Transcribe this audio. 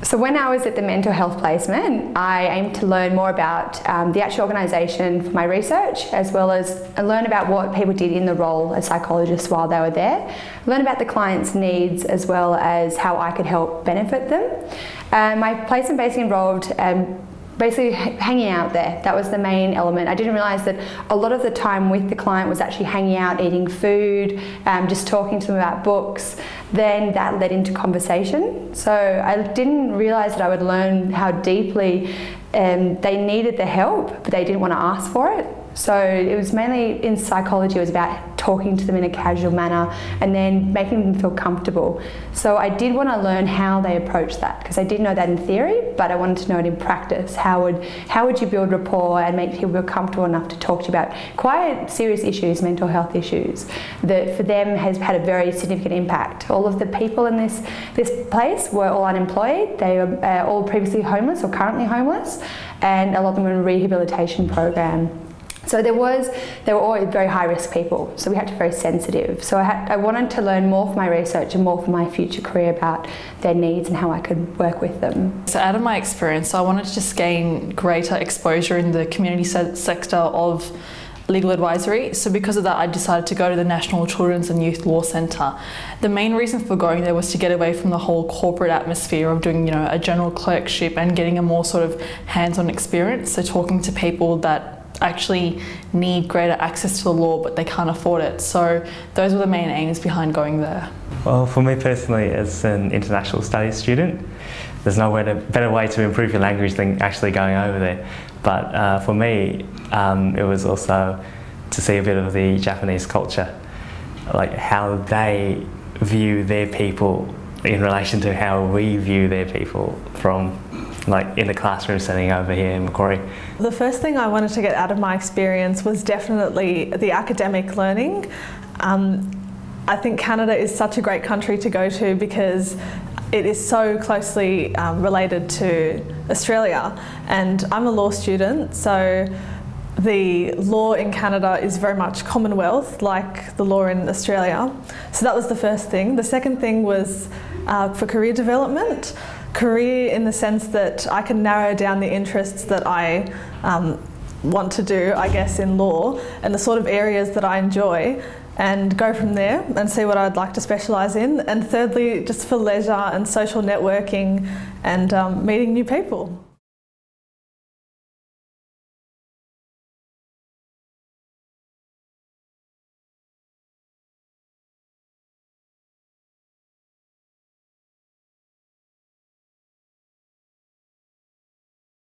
So when I was at the mental health placement, I aimed to learn more about the actual organisation for my research, as well as learn about what people did in the role as psychologists while they were there, learn about the client's needs, as well as how I could help benefit them. My placement basically involved basically hanging out there. That was the main element. I didn't realise that a lot of the time with the client was actually hanging out, eating food, just talking to them about books. Then that led into conversation. So I didn't realise that I would learn how deeply they needed the help, but they didn't want to ask for it. So it was mainly in psychology, it was about talking to them in a casual manner and then making them feel comfortable. So I did want to learn how they approach that, because I did know that in theory, but I wanted to know it in practice. How would you build rapport and make people feel comfortable enough to talk to you about quite serious issues, mental health issues, that for them has had a very significant impact. All of the people in this place were all unemployed. They were all previously homeless or currently homeless, and a lot of them were in a rehabilitation program. So they were all very high-risk people, so we had to be very sensitive. So I wanted to learn more for my research and more for my future career about their needs and how I could work with them. So out of my experience, I wanted to just gain greater exposure in the community sector of legal advisory. So because of that, I decided to go to the National Children's and Youth Law Centre. The main reason for going there was to get away from the whole corporate atmosphere of doing, a general clerkship and getting a more sort of hands-on experience. So talking to people that actually need greater access to the law, but they can't afford it. So those were the main aims behind going there. Well, for me personally, as an international studies student, there's no better way to improve your language than actually going over there. But for me, it was also to see a bit of the Japanese culture, like how they view their people in relation to how we view their people from in the classroom setting over here in Macquarie. The first thing I wanted to get out of my experience was definitely the academic learning. I think Canada is such a great country to go to because it is so closely related to Australia, and I'm a law student, so the law in Canada is very much Commonwealth, like the law in Australia. So that was the first thing. The second thing was for career development. Career in the sense that I can narrow down the interests that I want to do, I guess, in law, and the sort of areas that I enjoy, and go from there and see what I'd like to specialise in. And thirdly, just for leisure and social networking and meeting new people.